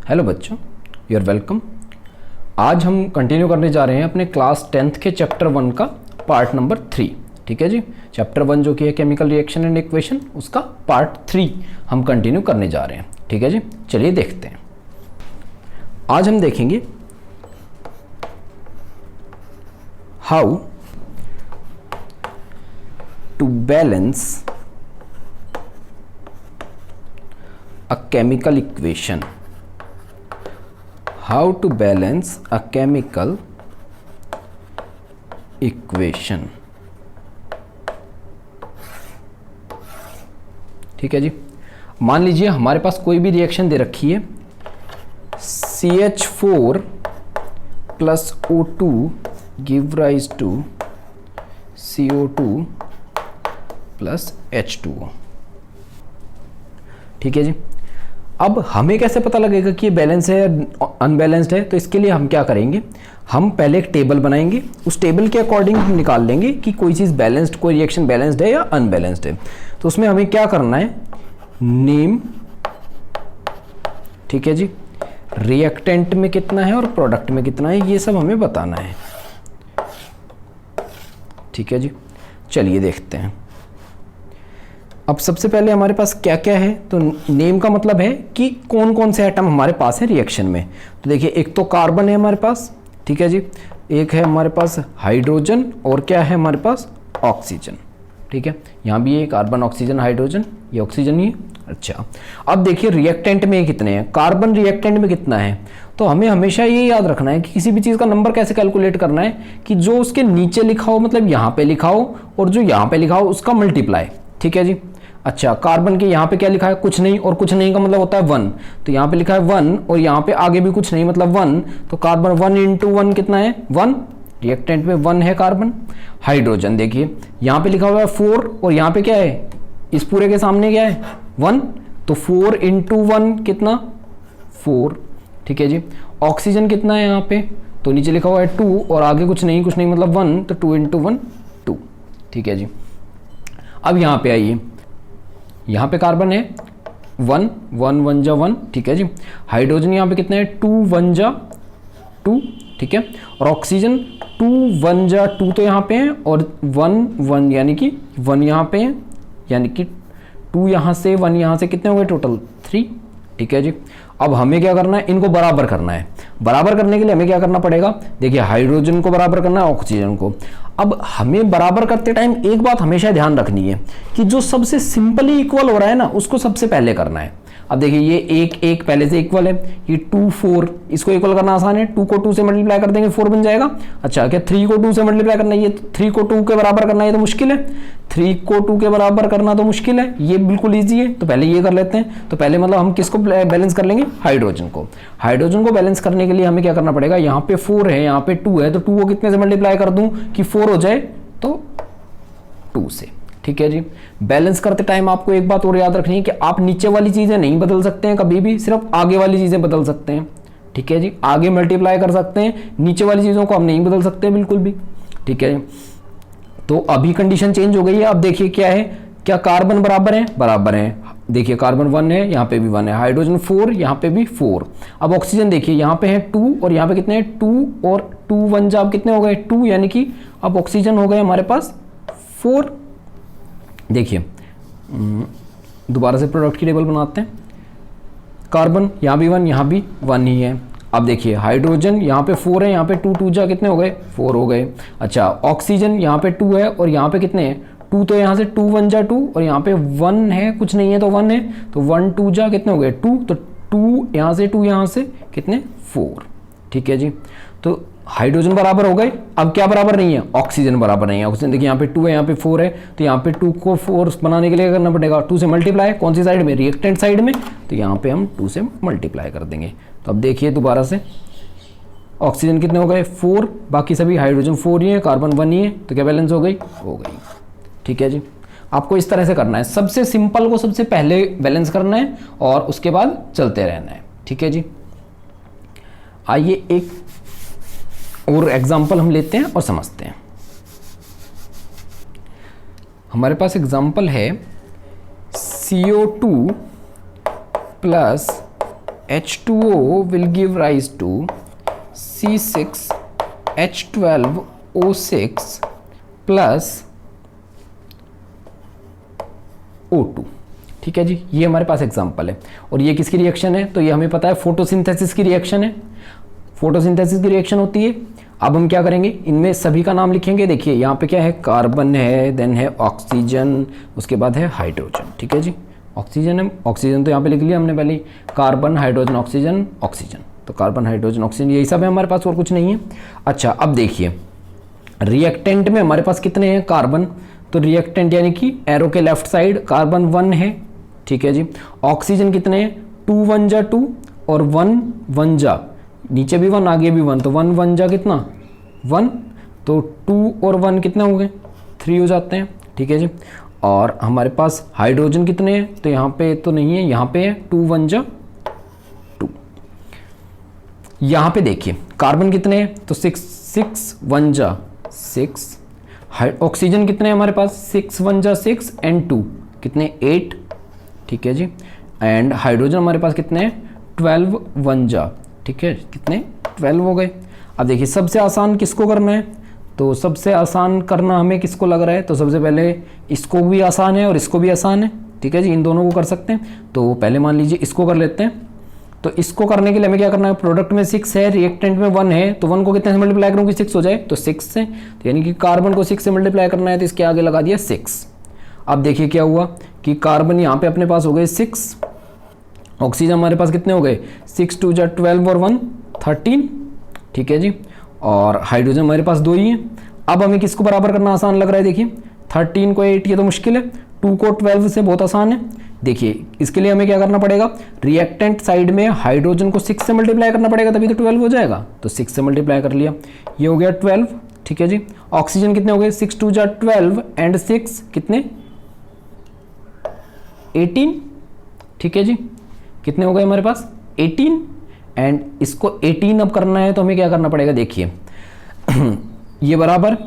Hello बच्चों, you are welcome. आज हम कंटिन्यू करने जा रहे हैं अपने क्लास 10th के चैप्टर 1 का पार्ट नंबर 3। ठीक है जी, चैप्टर 1 जो कि है केमिकल रिएक्शन एंड इक्वेशन, उसका पार्ट 3 हम कंटिन्यू करने जा रहे हैं। ठीक है जी, चलिए देखते हैं। आज हम देखेंगे how to balance a chemical equation. How to balance a chemical equation. ठीक है जी, मान लीजिए हमारे पास कोई भी रिएक्शन दे रखी है, CH4 plus O2 give rise to CO2 plus H2O। ठीक है जी, अब हमें कैसे पता लगेगा कि ये बैलेंस है या अनबैलेंस्ड है? तो इसके लिए हम क्या करेंगे, हम पहले एक टेबल बनाएंगे, उस टेबल के अकॉर्डिंग हम निकाल लेंगे कि कोई चीज़ बैलेंस्ड, कोई रिएक्शन बैलेंस्ड है या अनबैलेंस्ड है। तो उसमें हमें क्या करना है, नेम, ठीक है जी, रिएक्टेंट में कितना है और प्रोडक्ट में कितना है, ये सब हमें बताना है। ठीक है जी, चलिए देखते हैं। अब सबसे पहले हमारे पास क्या क्या है, तो नेम का मतलब है कि कौन कौन से एटम हमारे पास है रिएक्शन में। तो देखिए, एक तो कार्बन है हमारे पास, ठीक है जी, एक है हमारे पास हाइड्रोजन और क्या है हमारे पास ऑक्सीजन। ठीक है, यहाँ भी ये कार्बन, ऑक्सीजन, हाइड्रोजन, ये ऑक्सीजन ही है। अच्छा, अब देखिए रिएक्टेंट में कितने हैं, कार्बन रिएक्टेंट में कितना है। तो हमें हमेशा ये याद रखना है कि किसी भी चीज़ का नंबर कैसे कैलकुलेट करना है कि जो उसके नीचे लिखा हो, मतलब यहाँ पे लिखा हो, और जो यहाँ पे लिखा हो उसका मल्टीप्लाई। ठीक है जी। अच्छा, कार्बन के यहाँ पे क्या लिखा है, कुछ नहीं, और कुछ नहीं का मतलब होता है 1। तो यहाँ पे लिखा है 1 और यहाँ पे आगे भी कुछ नहीं, मतलब 1। तो कार्बन 1 इंटू 1 कितना है, 1। रिएक्टेंट में 1 है कार्बन। हाइड्रोजन देखिए, यहाँ पे लिखा हुआ है 4 और यहाँ पे क्या है, इस पूरे के सामने क्या है, 1। तो 4 इंटू 1 कितना, 4। ठीक है जी। ऑक्सीजन कितना है यहाँ पे, तो नीचे लिखा हुआ है 2 और आगे कुछ नहीं मतलब 1, तो 2 इंटू 1 2। ठीक है जी। अब यहाँ पे आइए, यहाँ पे कार्बन है 1 1 1 जा 1। ठीक है जी। हाइड्रोजन यहाँ पे कितने हैं, 2 1 जा 2। ठीक है, और ऑक्सीजन 2 1 जा 2 तो यहाँ पे है, और 1 1 यानी कि 1 यहाँ पे है, यानी कि 2 यहाँ से 1 यहाँ से, कितने हो गए टोटल 3। ठीक है जी। अब हमें क्या करना है, इनको बराबर करना है। बराबर करने के लिए हमें क्या करना पड़ेगा, देखिए हाइड्रोजन को बराबर करना है ऑक्सीजन को। अब हमें बराबर करते टाइम एक बात हमेशा ध्यान रखनी है कि जो सबसे सिंपली इक्वल हो रहा है ना, उसको सबसे पहले करना है। अब देखिए, ये एक पहले से इक्वल है, ये 2 4, इसको इक्वल करना आसान है। 2 को 2 से मल्टीप्लाई कर देंगे 4 बन जाएगा। अच्छा, क्या 3 को 2 से मल्टीप्लाई करना है, ये 3 को 2 के बराबर करना है, ये तो मुश्किल है। 3 को 2 के बराबर करना तो मुश्किल है, ये बिल्कुल ईजी है। तो पहले ये कर लेते हैं। तो पहले मतलब हम किसको बैलेंस कर लेंगे, हाइड्रोजन को। हाइड्रोजन को बैलेंस करने के लिए हमें क्या करना पड़ेगा, यहाँ पे 4 है, यहाँ पे 2 है, तो 2 को कितने से मल्टीप्लाई कर दूं कि 4 हो जाए, तो 2 से। ठीक है जी। बैलेंस करते टाइम आपको एक बात और याद रखनी है कि आप नीचे वाली चीजें नहीं बदल सकते हैं कभी भी, सिर्फ आगे वाली चीजें बदल सकते हैं। ठीक है जी, आगे मल्टीप्लाई कर सकते हैं, नीचे वाली चीजों को हम नहीं बदल सकते बिल्कुल भी। ठीक है, तो अभी कंडीशन चेंज हो गई है। अब देखिए क्या है, क्या कार्बन बराबर है, बराबर है। देखिए कार्बन 1 है, यहाँ पे भी 1 है। हाइड्रोजन 4, यहाँ पे भी 4। अब ऑक्सीजन देखिए, यहाँ पे है 2 और यहाँ पे कितने हैं, 2 और 2 1 जा कितने हो गए, 2, यानी कि अब ऑक्सीजन हो गए हमारे पास 4। देखिए दोबारा से प्रोडक्ट की टेबल बनाते हैं। कार्बन यहाँ भी 1, यहाँ भी 1 ही है। अब देखिए हाइड्रोजन यहाँ पे 4 है, यहाँ पे 2 2 जा कितने हो गए, 4 हो गए। अच्छा, ऑक्सीजन यहाँ पे 2 है और यहाँ पे कितने हैं, 2, तो यहाँ से 2 1 जा 2 और यहाँ पे 1 है, कुछ नहीं है तो 1 है, तो 1 2 जा कितने हो गए 2, तो 2 यहाँ से 2 यहाँ से कितने 4। ठीक है जी। तो हाइड्रोजन बराबर हो गए। अब क्या बराबर नहीं है, ऑक्सीजन बराबर नहीं है। ऑक्सीजन देखिए यहाँ पे 2 है, यहाँ पे 4 है, तो यहाँ पे 2 को 4 बनाने के लिए करना पड़ेगा 2 से मल्टीप्लाई, कौन सी साइड में, रिएक्टेंट साइड में। तो यहाँ पे हम 2 से मल्टीप्लाई कर देंगे। तो अब देखिए दोबारा से, ऑक्सीजन कितने हो गए 4, बाकी सभी हाइड्रोजन 4 ही है, कार्बन 1 ही है, तो क्या बैलेंस हो गई, हो गई। ठीक है जी। आपको इस तरह से करना है, सबसे सिंपल को सबसे पहले बैलेंस करना है और उसके बाद चलते रहना है। ठीक है जी। आइए एक और एग्जाम्पल हम लेते हैं और समझते हैं। हमारे पास एग्जाम्पल है CO2 plus H2O will give rise to C6H12O6 plus O2। ठीक है जी, ये हमारे पास एग्जांपल है। और ये किसकी रिएक्शन है? तो ये हमें पता है फोटोसिंथेसिस की रिएक्शन है। फोटोसिंथेसिस की रिएक्शन होती है। अब हम क्या करेंगे, इनमें सभी का नाम लिखेंगे। देखिए यहाँ पे क्या है, कार्बन है, देन है ऑक्सीजन, उसके बाद है हाइड्रोजन। ठीक है जी, ऑक्सीजन है, ऑक्सीजन तो यहाँ पे लिख लिया हमने पहले, कार्बन हाइड्रोजन ऑक्सीजन ऑक्सीजन, तो कार्बन हाइड्रोजन ऑक्सीजन यही सब है हमारे पास, और कुछ नहीं है। अच्छा, अब देखिए रिएक्टेंट में हमारे पास कितने हैं, कार्बन, तो रिएक्टेंट यानी कि एरो के लेफ्ट साइड कार्बन 1 है। ठीक है जी, ऑक्सीजन कितने हैं, 2 1 जा 2 और 1 1 जा, नीचे भी 1 आगे भी 1, तो 1 1 जा कितना 1, तो 2 और 1 कितने हो गए 3 हो जाते हैं। ठीक है जी, और हमारे पास हाइड्रोजन कितने हैं, तो यहाँ पे तो नहीं है, यहाँ पे है 2 1 जा 2। यहाँ पे देखिए कार्बन कितने हैं, तो 6 6 1 जा 6। ऑक्सीजन कितने हैं हमारे पास, 6 1 जा 6 एंड 2 कितने 8। ठीक है जी, एंड हाइड्रोजन हमारे पास कितने हैं 12 1 जा, ठीक है कितने 12 हो गए। अब देखिए सबसे आसान किसको करना है, तो सबसे आसान करना हमें किसको लग रहा है, तो सबसे पहले इसको भी आसान है और इसको भी आसान है। ठीक है जी, इन दोनों को कर सकते हैं। तो पहले मान लीजिए इसको कर लेते हैं। तो इसको करने के लिए हमें क्या करना है, प्रोडक्ट में 6 है, रिएक्टेंट में 1 है, तो 1 को कितने से मल्टीप्लाई करूँ कि 6 हो जाए, तो 6 से, तो यानी कि कार्बन को 6 से मल्टीप्लाई करना है, तो इसके आगे लगा दिया 6। अब देखिए क्या हुआ कि कार्बन यहाँ पे अपने पास हो गए 6, ऑक्सीजन हमारे पास कितने हो गए 6 2 जा 12 और 1 13। ठीक है जी, और हाइड्रोजन हमारे पास 2 ही है। अब हमें किसको बराबर करना आसान लग रहा है, देखिए 13 को 8 ये तो मुश्किल है, 2 को 12 से बहुत आसान है। देखिए इसके लिए हमें क्या करना पड़ेगा, रिएक्टेंट साइड में हाइड्रोजन को 6 से मल्टीप्लाई करना पड़ेगा, तभी तो 12 हो जाएगा, तो 6 से मल्टीप्लाई कर लिया, ये हो गया 12। ठीक है जी, ऑक्सीजन कितने हो गए 6 2 जा 12 एंड 6 कितने 18। ठीक है जी, कितने हो गए हमारे पास 18, एंड इसको 18 अब करना है, तो हमें क्या करना पड़ेगा, देखिए ये बराबर,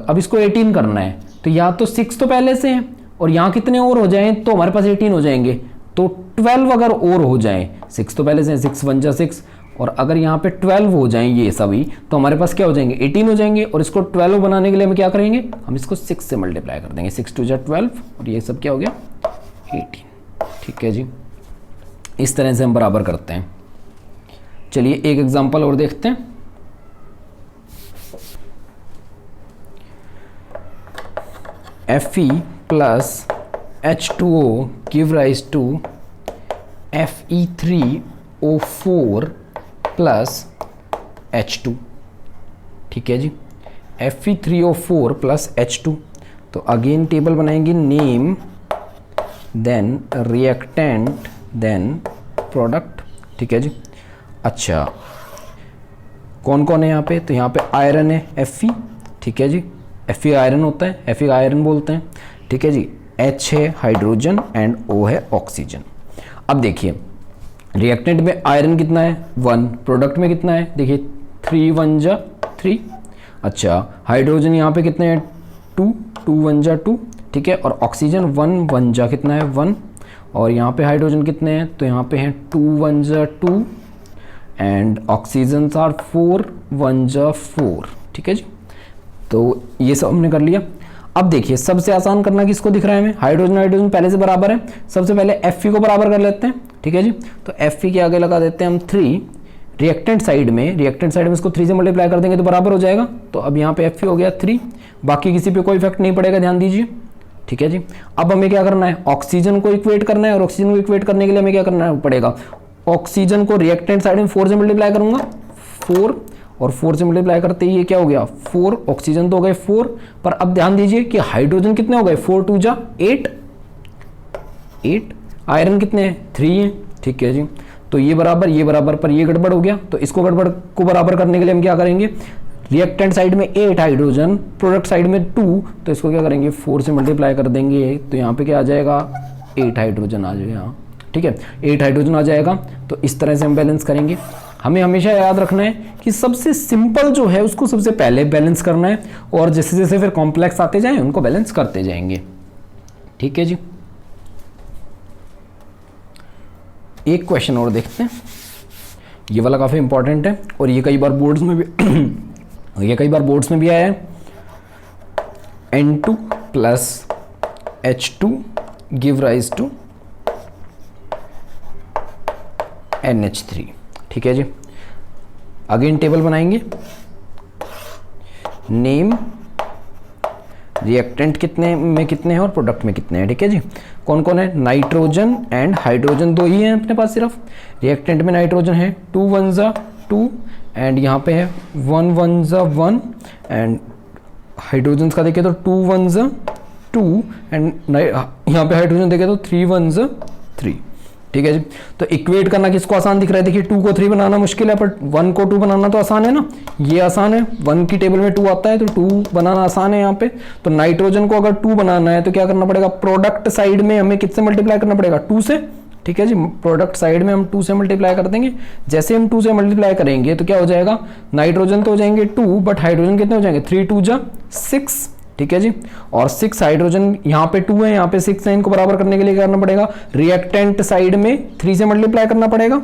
अब इसको 18 करना है, तो या तो 6 तो पहले से है, और यहाँ कितने और हो जाएं तो हमारे पास 18 हो जाएंगे, तो 12 अगर और हो जाएं, 6 तो पहले से 6 1 जा 6, और अगर यहाँ पे 12 हो जाएं ये सभी, तो हमारे पास क्या हो जाएंगे 18 हो जाएंगे, और इसको 12 बनाने के लिए हम क्या करेंगे, हम इसको 6 से मल्टीप्लाई कर देंगे, 6 2 जा 12 और ये सब क्या हो गया 18। ठीक है जी, इस तरह से हम बराबर करते हैं। चलिए एक एग्जांपल और देखते हैं। Fe plus H2O give rise to Fe3O4 plus H2। ठीक है जी, Fe3O4 plus H2। तो अगेन टेबल बनाएंगे, name then reactant then product. ठीक है जी, अच्छा कौन कौन है यहाँ पे, तो यहाँ पे आयरन है Fe। ठीक है जी, Fe आयरन होता है, Fe आयरन बोलते हैं। ठीक है जी, H है हाइड्रोजन एंड O है ऑक्सीजन। अब देखिए रिएक्टेंट में आयरन कितना है 1, प्रोडक्ट में कितना है देखिए 3 1 जा 3। अच्छा हाइड्रोजन यहाँ पे कितने हैं 2 2 1 जा 2। ठीक है, और ऑक्सीजन 1 1 जा कितना है 1, और यहाँ पे हाइड्रोजन कितने हैं, तो यहाँ पे हैं 2 1 जा 2 एंड ऑक्सीजन आर 4 1 जा 4। ठीक है जी, तो ये सब हमने कर लिया। अब देखिए सबसे आसान करना किसको दिख रहा है हमें, हाइड्रोजन पहले से बराबर है, सबसे पहले Fe को बराबर कर लेते हैं। ठीक है जी, तो Fe के आगे लगा देते हैं हम 3, रिएक्टेंट साइड में इसको 3 से मल्टीप्लाई कर देंगे तो बराबर हो जाएगा। तो अब यहाँ पे Fe हो गया 3, बाकी किसी पे कोई इफेक्ट नहीं पड़ेगा, ध्यान दीजिए। ठीक है जी, अब हमें क्या करना है, ऑक्सीजन को इक्वेट करना है, और ऑक्सीजन को इक्वेट करने के लिए हमें क्या करना पड़ेगा, ऑक्सीजन को रिएक्टेंट साइड में 4 से मल्टीप्लाई करूंगा 4, और 4 से मल्टीप्लाई करते ही ये क्या हो गया 4, ऑक्सीजन तो हो गए 4, पर अब ध्यान दीजिए कि हाइड्रोजन कितने हो गए 4 2 जा 8, आयरन कितने हैं 3 हैं। ठीक है जी, तो ये बराबर पर ये गड़बड़ हो गया, तो इसको गड़बड़ को बराबर करने के लिए हम क्या करेंगे, रिएक्टेंट साइड में 8 हाइड्रोजन, प्रोडक्ट साइड में 2, तो इसको क्या करेंगे 4 से मल्टीप्लाई कर देंगे, तो यहाँ पे क्या आ जाएगा 8 हाइड्रोजन आ जाएगा यहाँ। ठीक है, 8 हाइड्रोजन आ जाएगा। तो इस तरह से हम बैलेंस करेंगे। हमें हमेशा याद रखना है कि सबसे सिंपल जो है उसको सबसे पहले बैलेंस करना है, और जैसे जैसे फिर कॉम्प्लेक्स आते जाएं उनको बैलेंस करते जाएंगे। ठीक है जी, एक क्वेश्चन और देखते हैं। ये वाला काफ़ी इंपॉर्टेंट है और ये कई बार बोर्ड्स में भी ये कई बार बोर्ड्स में भी आया है। N2 plus H2 give rise to NH3। ठीक है जी। अगेन टेबल बनाएंगे, नेम, रिएक्टेंट कितने में कितने हैं और प्रोडक्ट में कितने हैं। ठीक है जी। कौन कौन है, नाइट्रोजन एंड हाइड्रोजन, दो ही हैं अपने पास सिर्फ। रिएक्टेंट में नाइट्रोजन है 2 1 2 एंड यहाँ पे है 1 1 1 एंड हाइड्रोजन का देखें तो 2 1 2 एंड यहाँ पे हाइड्रोजन देखें तो 3 1 3। ठीक है जी। तो इक्वेट करना किसको आसान दिख रहा है, देखिए 2 को 3 बनाना मुश्किल है, पर 1 को 2 बनाना तो आसान है ना, ये आसान है। 1 की टेबल में 2 आता है तो 2 बनाना आसान है यहाँ पे। तो नाइट्रोजन को अगर 2 बनाना है तो क्या करना पड़ेगा, प्रोडक्ट साइड में हमें किससे मल्टीप्लाई करना पड़ेगा, 2 से। ठीक है जी। प्रोडक्ट साइड में हम 2 से मल्टीप्लाई कर देंगे। जैसे हम 2 से मल्टीप्लाई करेंगे तो क्या हो जाएगा, नाइट्रोजन तो हो जाएंगे 2 बट हाइड्रोजन कितने हो जाएंगे, 3 2 6। ठीक है जी। और 6 हाइड्रोजन यहाँ पे 2 है, यहाँ पे 6 है, इनको बराबर करने के लिए क्या करना पड़ेगा, रिएक्टेंट साइड में 3 से मल्टीप्लाई करना पड़ेगा।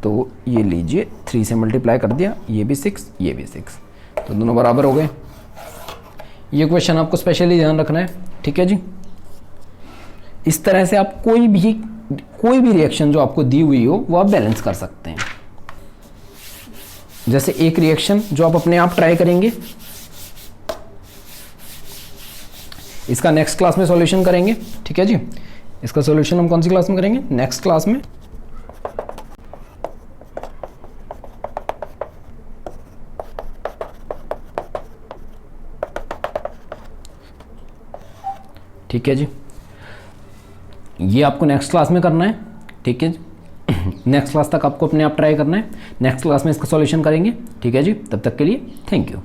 तो ये लीजिए 3 से मल्टीप्लाई कर दिया, ये भी 6 ये भी 6, तो दोनों बराबर हो गए। ये क्वेश्चन आपको स्पेशली ध्यान रखना है। ठीक है जी। इस तरह से आप कोई भी रिएक्शन जो आपको दी हुई हो वो आप बैलेंस कर सकते हैं। जैसे एक रिएक्शन जो आप अपने आप ट्राई करेंगे, इसका नेक्स्ट क्लास में सॉल्यूशन करेंगे। ठीक है जी। इसका सॉल्यूशन हम कौन सी क्लास में करेंगे, नेक्स्ट क्लास में। ठीक है जी। ये आपको नेक्स्ट क्लास में करना है। ठीक है जी। नेक्स्ट क्लास तक आपको अपने आप ट्राई करना है। नेक्स्ट क्लास में इसका सॉल्यूशन करेंगे। ठीक है जी। तब तक के लिए थैंक यू।